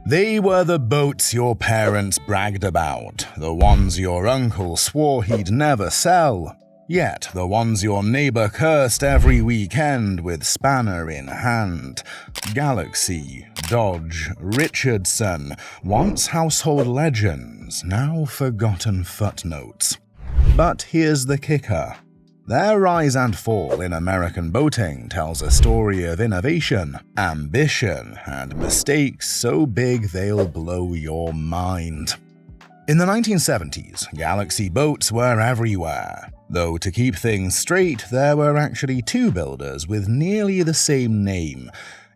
They were the boats your parents bragged about, the ones your uncle swore he'd never sell, yet the ones your neighbor cursed every weekend with spanner in hand. Galaxie, Dodge, Richardson, once household legends, now forgotten footnotes. But here's the kicker. Their rise and fall in American boating tells a story of innovation, ambition, and mistakes so big they'll blow your mind. In the 1970s, Galaxie boats were everywhere. Though to keep things straight, there were actually two builders with nearly the same name.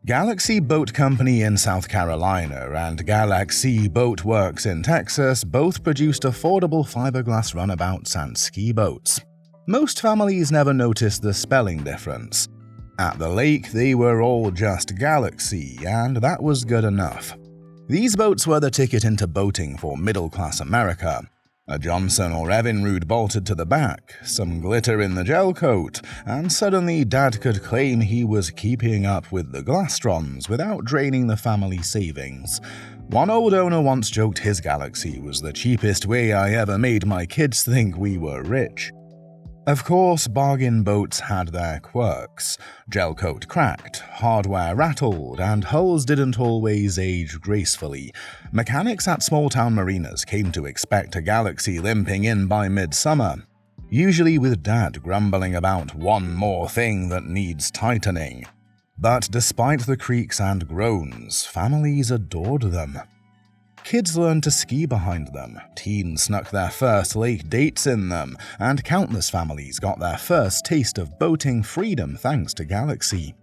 Galaxie Boat Company in South Carolina and Galaxie Boat Works in Texas both produced affordable fiberglass runabouts and ski boats. Most families never noticed the spelling difference. At the lake, they were all just Galaxie, and that was good enough. These boats were the ticket into boating for middle-class America. A Johnson or Evinrude bolted to the back, some glitter in the gel coat, and suddenly Dad could claim he was keeping up with the Glastrons without draining the family savings. One old owner once joked his Galaxie was the cheapest way I ever made my kids think we were rich. Of course, bargain boats had their quirks. Gel coat cracked, hardware rattled, and hulls didn't always age gracefully. Mechanics at small-town marinas came to expect a Galaxie limping in by midsummer, usually with Dad grumbling about one more thing that needs tightening. But despite the creaks and groans, families adored them. Kids learned to ski behind them, teens snuck their first lake dates in them, and countless families got their first taste of boating freedom thanks to Galaxie.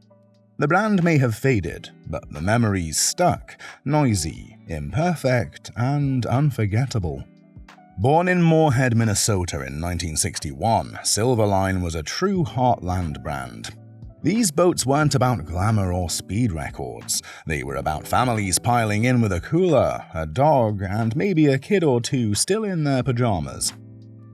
The brand may have faded, but the memories stuck, noisy, imperfect, and unforgettable. Born in Moorhead, Minnesota in 1961, Silverline was a true heartland brand. These boats weren't about glamour or speed records. They were about families piling in with a cooler, a dog, and maybe a kid or two still in their pajamas.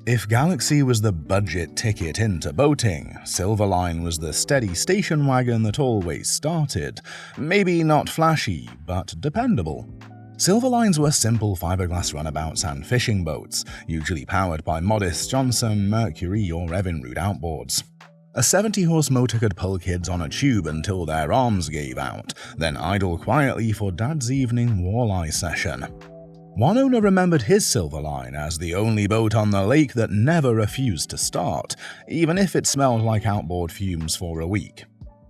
If Galaxie was the budget ticket into boating, Silverline was the steady station wagon that always started. Maybe not flashy, but dependable. Silverlines were simple fiberglass runabouts and fishing boats, usually powered by modest Johnson, Mercury, or Evinrude outboards. A 70-horse motor could pull kids on a tube until their arms gave out, then idle quietly for Dad's evening walleye session. One owner remembered his Silverline as the only boat on the lake that never refused to start, even if it smelled like outboard fumes for a week.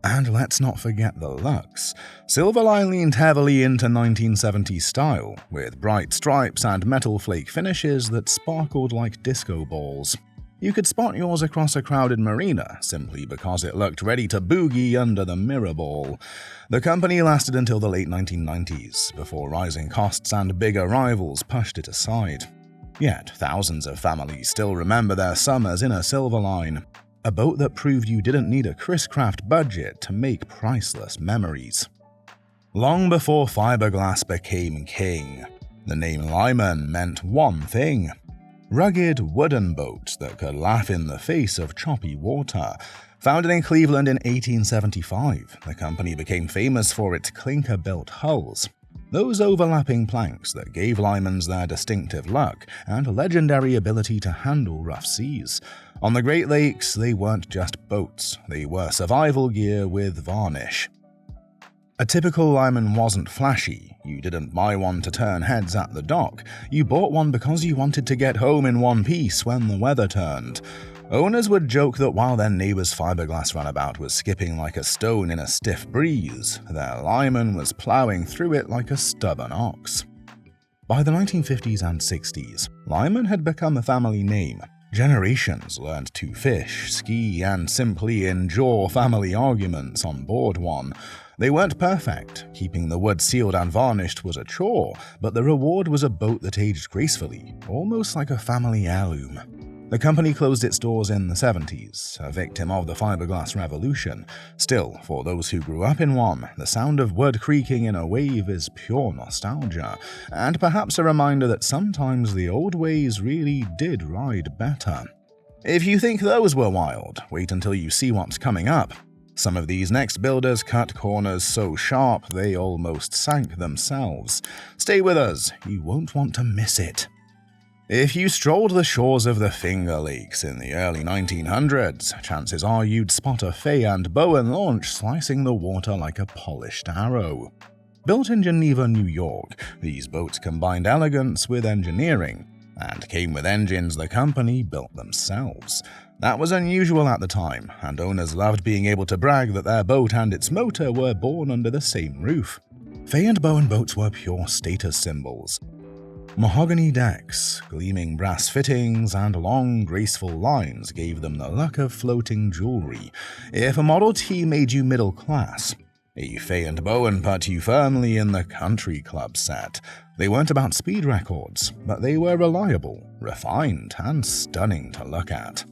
And let's not forget the looks. Silverline leaned heavily into 1970s style, with bright stripes and metal flake finishes that sparkled like disco balls. You could spot yours across a crowded marina simply because it looked ready to boogie under the mirror ball. The company lasted until the late 1990s, before rising costs and bigger rivals pushed it aside. Yet, thousands of families still remember their summers in a Silverline, a boat that proved you didn't need a Chris Craft budget to make priceless memories. Long before fiberglass became king, the name Lyman meant one thing: rugged wooden boats that could laugh in the face of choppy water. Founded in Cleveland in 1875, the company became famous for its clinker-built hulls, those overlapping planks that gave Lymans their distinctive look and legendary ability to handle rough seas. On the Great Lakes, they weren't just boats, they were survival gear with varnish. A typical Lyman wasn't flashy. You didn't buy one to turn heads at the dock. You bought one because you wanted to get home in one piece when the weather turned. Owners would joke that while their neighbor's fiberglass runabout was skipping like a stone in a stiff breeze, their Lyman was plowing through it like a stubborn ox. By the 1950s and 60s, Lyman had become a family name. Generations learned to fish, ski, and simply endure family arguments on board one. They weren't perfect. Keeping the wood sealed and varnished was a chore, but the reward was a boat that aged gracefully, almost like a family heirloom. The company closed its doors in the 70s, a victim of the fiberglass revolution. Still, for those who grew up in one, the sound of wood creaking in a wave is pure nostalgia, and perhaps a reminder that sometimes the old ways really did ride better. If you think those were wild, wait until you see what's coming up. Some of these next builders cut corners so sharp they almost sank themselves. Stay with us, you won't want to miss it. If you strolled the shores of the Finger Lakes in the early 1900s, chances are you'd spot a Fay and Bowen launch slicing the water like a polished arrow. Built in Geneva, New York, these boats combined elegance with engineering and came with engines the company built themselves. That was unusual at the time, and owners loved being able to brag that their boat and its motor were born under the same roof. Fay and Bowen boats were pure status symbols. Mahogany decks, gleaming brass fittings, and long, graceful lines gave them the look of floating jewelry. If a Model T made you middle class, a Fay and Bowen put you firmly in the country club set. They weren't about speed records, but they were reliable, refined, and stunning to look at.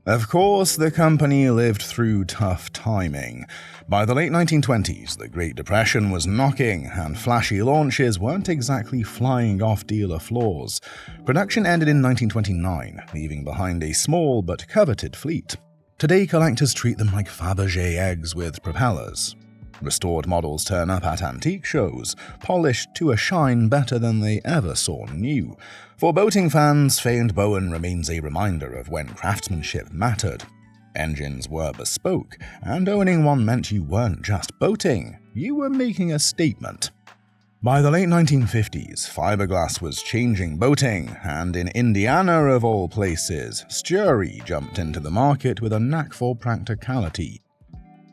Of course, the company lived through tough timing. By the late 1920s, the Great Depression was knocking, and flashy launches weren't exactly flying off dealer floors. Production ended in 1929, leaving behind a small but coveted fleet. Today, collectors treat them like Fabergé eggs with propellers. Restored models turn up at antique shows, polished to a shine better than they ever saw new. For boating fans, Fay and Bowen remains a reminder of when craftsmanship mattered. Engines were bespoke, and owning one meant you weren't just boating, you were making a statement. By the late 1950s, fiberglass was changing boating, and in Indiana of all places, Sturi jumped into the market with a knack for practicality.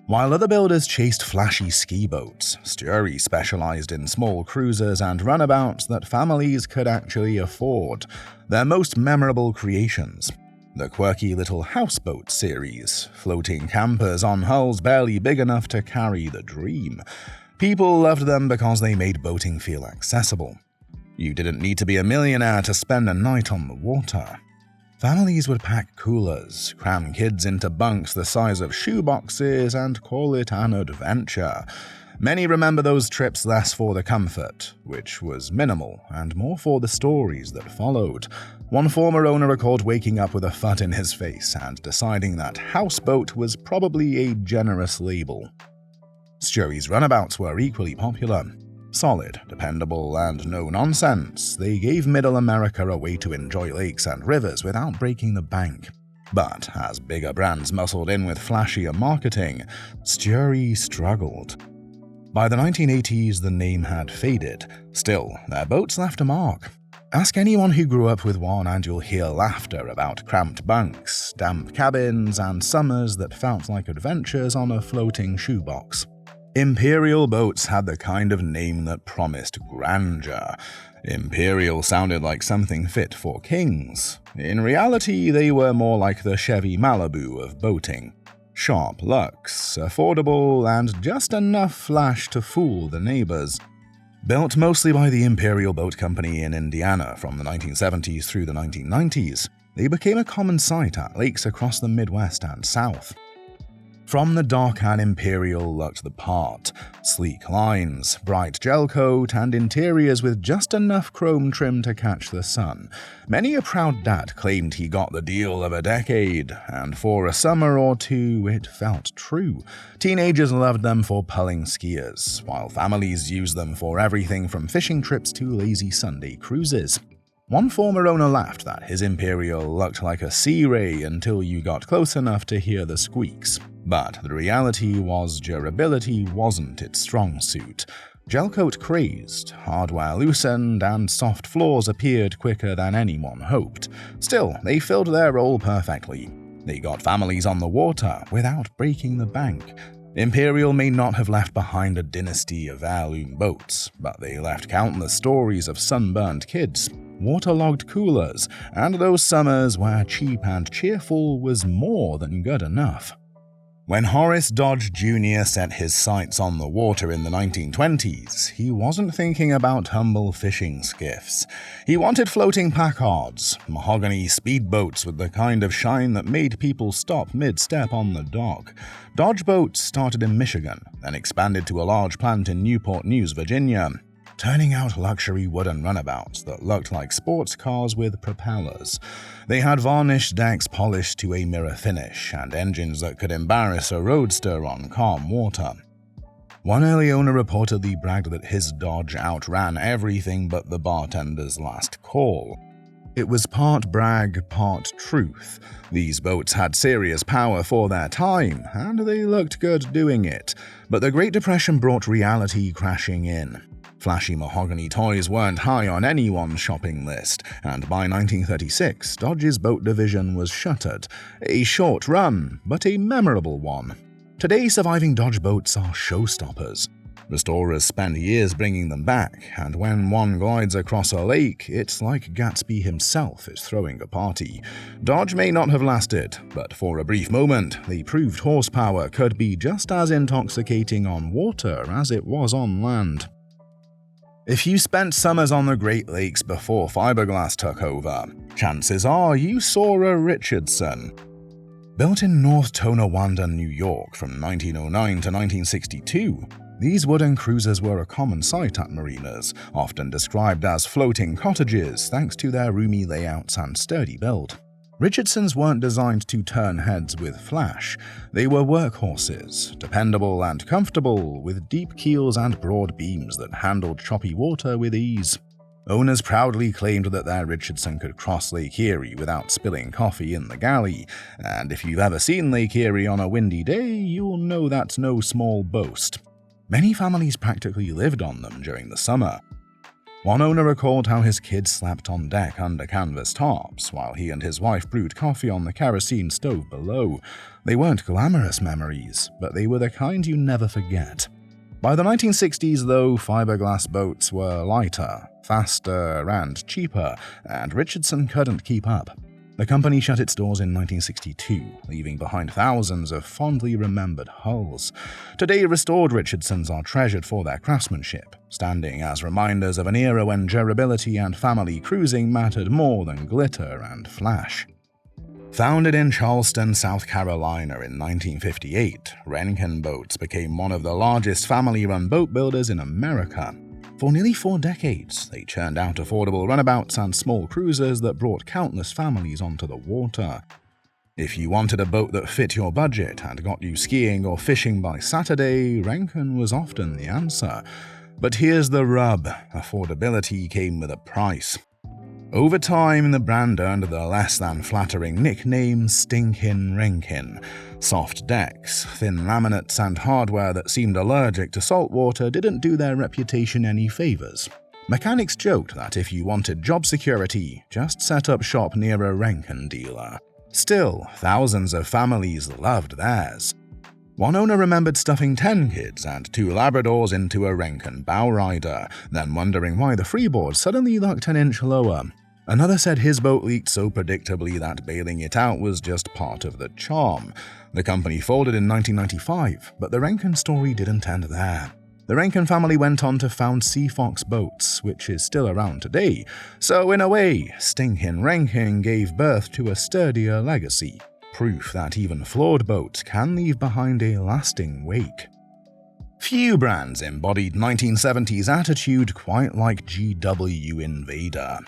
While other builders chased flashy ski boats, Steury specialized in small cruisers and runabouts that families could actually afford. Their most memorable creations: the quirky little houseboat series, floating campers on hulls barely big enough to carry the dream. People loved them because they made boating feel accessible. You didn't need to be a millionaire to spend a night on the water. Families would pack coolers, cram kids into bunks the size of shoeboxes, and call it an adventure. Many remember those trips less for the comfort, which was minimal, and more for the stories that followed. One former owner recalled waking up with a foot in his face and deciding that houseboat was probably a generous label. Sturi's runabouts were equally popular. Solid, dependable, and no nonsense, they gave Middle America a way to enjoy lakes and rivers without breaking the bank. But as bigger brands muscled in with flashier marketing, Sturi struggled. By the 1980s, the name had faded. Still, their boats left a mark. Ask anyone who grew up with one and you'll hear laughter about cramped bunks, damp cabins, and summers that felt like adventures on a floating shoebox. Imperial boats had the kind of name that promised grandeur. Imperial sounded like something fit for kings. In reality, they were more like the Chevy Malibu of boating. Sharp looks, affordable, and just enough flash to fool the neighbors. Built mostly by the Imperial Boat Company in Indiana from the 1970s through the 1990s, they became a common sight at lakes across the Midwest and South. From the dock, an Imperial looked the part. Sleek lines, bright gel coat, and interiors with just enough chrome trim to catch the sun. Many a proud dad claimed he got the deal of a decade, and for a summer or two it felt true. Teenagers loved them for pulling skiers, while families used them for everything from fishing trips to lazy Sunday cruises. One former owner laughed that his Imperial looked like a Sea Ray until you got close enough to hear the squeaks. But the reality was durability wasn't its strong suit. Gelcoat crazed, hardware loosened, and soft floors appeared quicker than anyone hoped. Still, they filled their role perfectly. They got families on the water without breaking the bank. Imperial may not have left behind a dynasty of heirloom boats, but they left countless stories of sunburned kids, waterlogged coolers, and those summers where cheap and cheerful was more than good enough. When Horace Dodge Jr. set his sights on the water in the 1920s, he wasn't thinking about humble fishing skiffs. He wanted floating Packards, mahogany speedboats with the kind of shine that made people stop mid-step on the dock. Dodge boats started in Michigan, then expanded to a large plant in Newport News, Virginia. turning out luxury wooden runabouts that looked like sports cars with propellers. They had varnished decks polished to a mirror finish and engines that could embarrass a roadster on calm water. One early owner reportedly bragged that his Dodge outran everything but the bartender's last call. It was part brag, part truth. These boats had serious power for their time, and they looked good doing it. But the Great Depression brought reality crashing in. Flashy mahogany toys weren't high on anyone's shopping list, and by 1936, Dodge's boat division was shuttered. A short run, but a memorable one. Today, surviving Dodge boats are showstoppers. Restorers spend years bringing them back, and when one glides across a lake, it's like Gatsby himself is throwing a party. Dodge may not have lasted, but for a brief moment, the proved horsepower could be just as intoxicating on water as it was on land. If you spent summers on the Great Lakes before fiberglass took over, chances are you saw a Richardson. Built in North Tonawanda, New York from 1909 to 1962, these wooden cruisers were a common sight at marinas, often described as floating cottages thanks to their roomy layouts and sturdy build. Richardsons weren't designed to turn heads with flash. They were workhorses, dependable and comfortable, with deep keels and broad beams that handled choppy water with ease. Owners proudly claimed that their Richardson could cross Lake Erie without spilling coffee in the galley, and if you've ever seen Lake Erie on a windy day, you'll know that's no small boast. Many families practically lived on them during the summer. One owner recalled how his kids slept on deck under canvas tarps, while he and his wife brewed coffee on the kerosene stove below. They weren't glamorous memories, but they were the kind you never forget. By the 1960s, though, fiberglass boats were lighter, faster, and cheaper, and Richardson couldn't keep up. The company shut its doors in 1962, leaving behind thousands of fondly remembered hulls. Today, restored Richardsons are treasured for their craftsmanship, standing as reminders of an era when durability and family cruising mattered more than glitter and flash. Founded in Charleston, South Carolina in 1958, Renken boats became one of the largest family-run boat builders in America. For nearly 4 decades, they churned out affordable runabouts and small cruisers that brought countless families onto the water. If you wanted a boat that fit your budget and got you skiing or fishing by Saturday, Renken was often the answer. But here's the rub: affordability came with a price. Over time, the brand earned the less-than-flattering nickname Stinkin' Renken. Soft decks, thin laminates, and hardware that seemed allergic to salt water didn't do their reputation any favors. Mechanics joked that if you wanted job security, just set up shop near a Renken dealer. Still, thousands of families loved theirs. One owner remembered stuffing 10 kids and 2 Labradors into a Renken bowrider, then wondering why the freeboard suddenly looked an inch lower. Another said his boat leaked so predictably that bailing it out was just part of the charm. The company folded in 1995, but the Renken story didn't end there. The Renken family went on to found Sea Fox Boats, which is still around today, so in a way, Stinkin' Renken gave birth to a sturdier legacy, proof that even flawed boats can leave behind a lasting wake. Few brands embodied 1970s attitude quite like GW Invader.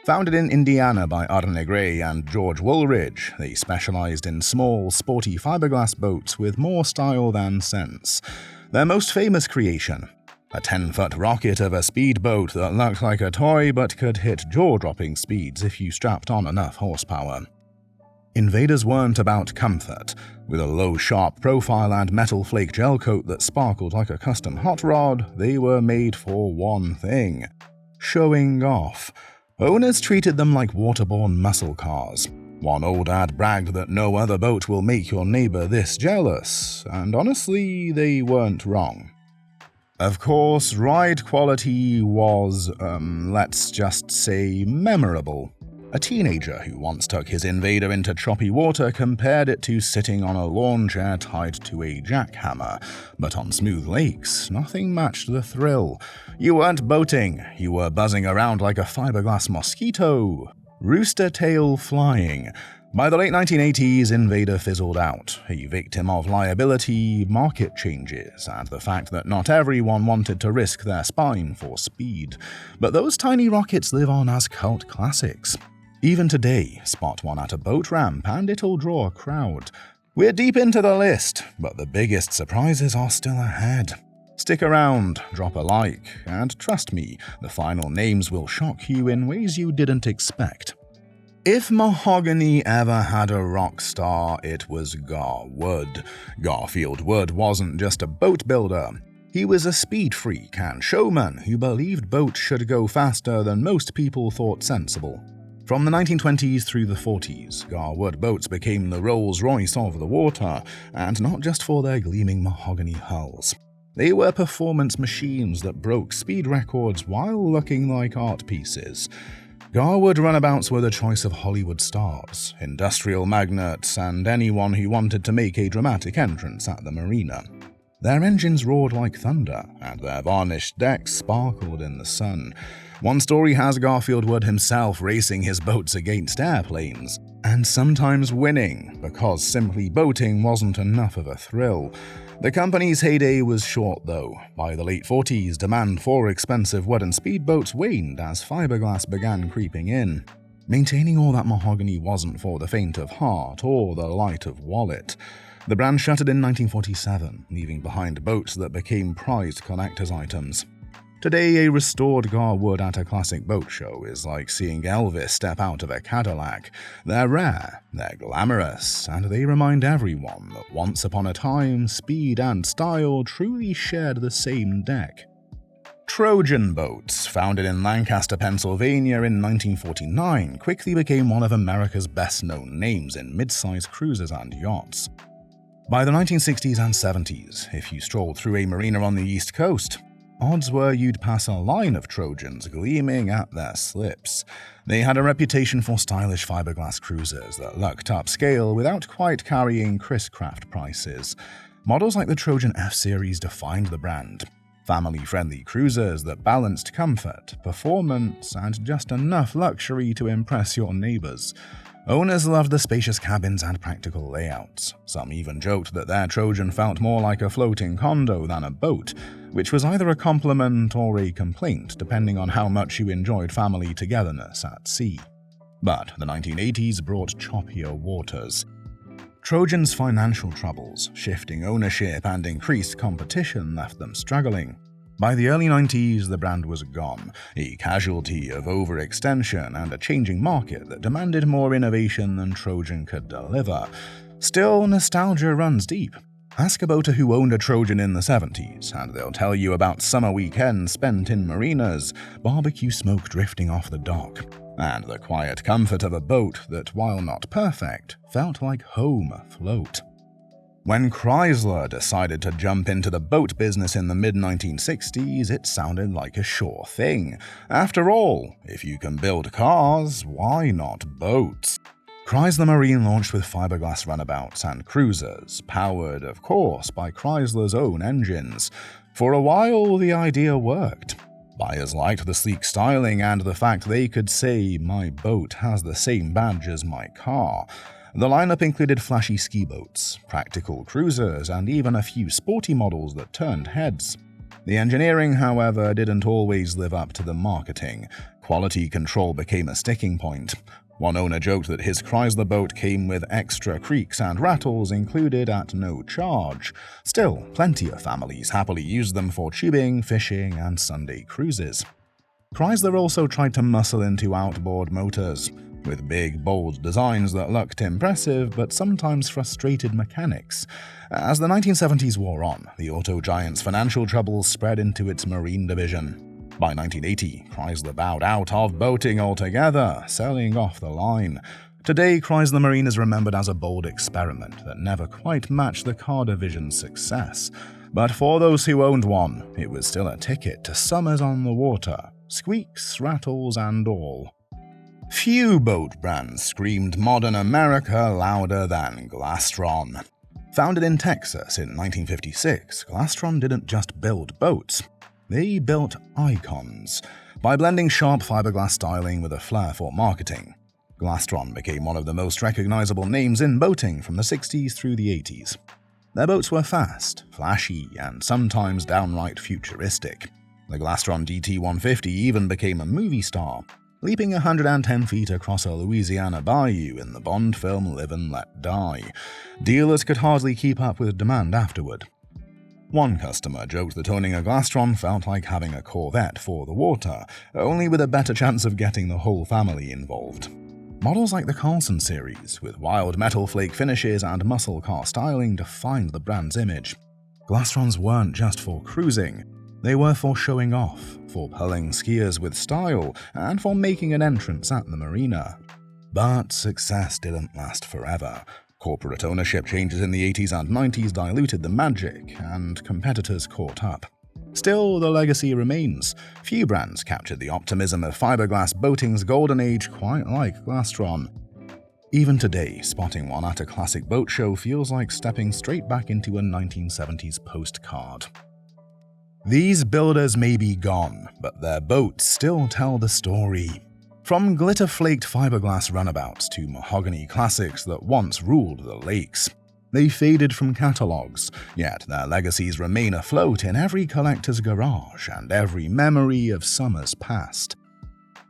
Founded in Indiana by Arne Gray and George Woolridge, they specialized in small, sporty fiberglass boats with more style than sense. Their most famous creation, a 10-foot rocket of a speedboat that looked like a toy but could hit jaw-dropping speeds if you strapped on enough horsepower. Invaders weren't about comfort. With a low, sharp profile and metal flake gel coat that sparkled like a custom hot rod, they were made for one thing: showing off. Owners treated them like waterborne muscle cars. One old ad bragged that no other boat will make your neighbor this jealous, and honestly, they weren't wrong. Of course, ride quality was, let's just say, memorable. A teenager who once took his Invader into choppy water compared it to sitting on a lawn chair tied to a jackhammer. But on smooth lakes, nothing matched the thrill. You weren't boating, you were buzzing around like a fiberglass mosquito. Rooster tail flying. By the late 1980s, Invader fizzled out, a victim of liability, market changes, and the fact that not everyone wanted to risk their spine for speed. But those tiny rockets live on as cult classics. Even today, spot one at a boat ramp and it'll draw a crowd. We're deep into the list, but the biggest surprises are still ahead. Stick around, drop a like, and trust me, the final names will shock you in ways you didn't expect. If Mahogany ever had a rock star, it was Gar Wood. Garfield Wood wasn't just a boat builder. He was a speed freak and showman who believed boats should go faster than most people thought sensible. From the 1920s through the 40s, Gar Wood boats became the Rolls-Royce of the water, and not just for their gleaming mahogany hulls. They were performance machines that broke speed records while looking like art pieces. Gar Wood runabouts were the choice of Hollywood stars, industrial magnates, and anyone who wanted to make a dramatic entrance at the marina. Their engines roared like thunder, and their varnished decks sparkled in the sun. One story has Garfield Wood himself racing his boats against airplanes, and sometimes winning, because simply boating wasn't enough of a thrill. The company's heyday was short, though. By the late 40s, demand for expensive wooden speedboats waned as fiberglass began creeping in. Maintaining all that mahogany wasn't for the faint of heart or the light of wallet. The brand shuttered in 1947, leaving behind boats that became prized collector's items. Today, a restored Gar Wood at a classic boat show is like seeing Elvis step out of a Cadillac. They're rare, they're glamorous, and they remind everyone that once upon a time, speed and style truly shared the same deck. Trojan boats, founded in Lancaster, Pennsylvania in 1949, quickly became one of America's best-known names in mid-size cruisers and yachts. By the 1960s and 70s, if you strolled through a marina on the East Coast, odds were you'd pass a line of Trojans gleaming at their slips. They had a reputation for stylish fiberglass cruisers that looked upscale without quite carrying Chris-Craft prices. Models like the Trojan F-Series defined the brand. Family-friendly cruisers that balanced comfort, performance, and just enough luxury to impress your neighbors. Owners loved the spacious cabins and practical layouts. Some even joked that their Trojan felt more like a floating condo than a boat, which was either a compliment or a complaint depending on how much you enjoyed family togetherness at sea. But the 1980s brought choppier waters. Trojan's financial troubles, shifting ownership, and increased competition left them struggling. By the early 90s, the brand was gone, a casualty of overextension and a changing market that demanded more innovation than Trojan could deliver. Still, nostalgia runs deep. Ask a boater who owned a Trojan in the 70s, and they'll tell you about summer weekends spent in marinas, barbecue smoke drifting off the dock, and the quiet comfort of a boat that, while not perfect, felt like home afloat. When Chrysler decided to jump into the boat business in the mid-1960s, it sounded like a sure thing. After all, if you can build cars, why not boats? Chrysler Marine launched with fiberglass runabouts and cruisers, powered, of course, by Chrysler's own engines. For a while, the idea worked. Buyers liked the sleek styling and the fact they could say, "My boat has the same badge as my car." The lineup included flashy ski boats, practical cruisers, and even a few sporty models that turned heads. The engineering, however, didn't always live up to the marketing. Quality control became a sticking point. One owner joked that his Chrysler boat came with extra creaks and rattles included at no charge. Still, plenty of families happily used them for tubing, fishing, and Sunday cruises. Chrysler also tried to muscle into outboard motors, with big, bold designs that looked impressive but sometimes frustrated mechanics. As the 1970s wore on, the auto giant's financial troubles spread into its marine division. By 1980, Chrysler bowed out of boating altogether, selling off the line. Today, Chrysler Marine is remembered as a bold experiment that never quite matched the car division's success. But for those who owned one, it was still a ticket to summers on the water, squeaks, rattles, and all. Few boat brands screamed modern America louder than Glastron. Founded in Texas in 1956, Glastron didn't just build boats, they built icons. By blending sharp fiberglass styling with a flair for marketing, Glastron became one of the most recognizable names in boating from the 60s through the 80s. Their boats were fast, flashy, and sometimes downright futuristic. The Glastron DT-150 even became a movie star, leaping 110 feet across a Louisiana bayou in the Bond film Live and Let Die. Dealers could hardly keep up with demand afterward. One customer joked that owning a Glastron felt like having a Corvette for the water, only with a better chance of getting the whole family involved. Models like the Carlson series, with wild metal flake finishes and muscle car styling, defined the brand's image. Glastrons weren't just for cruising. They were for showing off, for pulling skiers with style, and for making an entrance at the marina. But success didn't last forever. Corporate ownership changes in the 80s and 90s diluted the magic, and competitors caught up. Still, the legacy remains. Few brands captured the optimism of fiberglass boating's golden age quite like Glastron. Even today, spotting one at a classic boat show feels like stepping straight back into a 1970s postcard. These builders may be gone, but their boats still tell the story. From glitter-flaked fiberglass runabouts to mahogany classics that once ruled the lakes. They faded from catalogs, yet their legacies remain afloat in every collector's garage and every memory of summers past.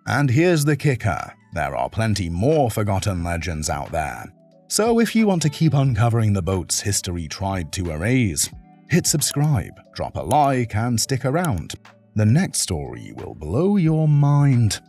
And here's the kicker, there are plenty more forgotten legends out there. So if you want to keep uncovering the boats history tried to erase, hit subscribe, drop a like, and stick around. The next story will blow your mind.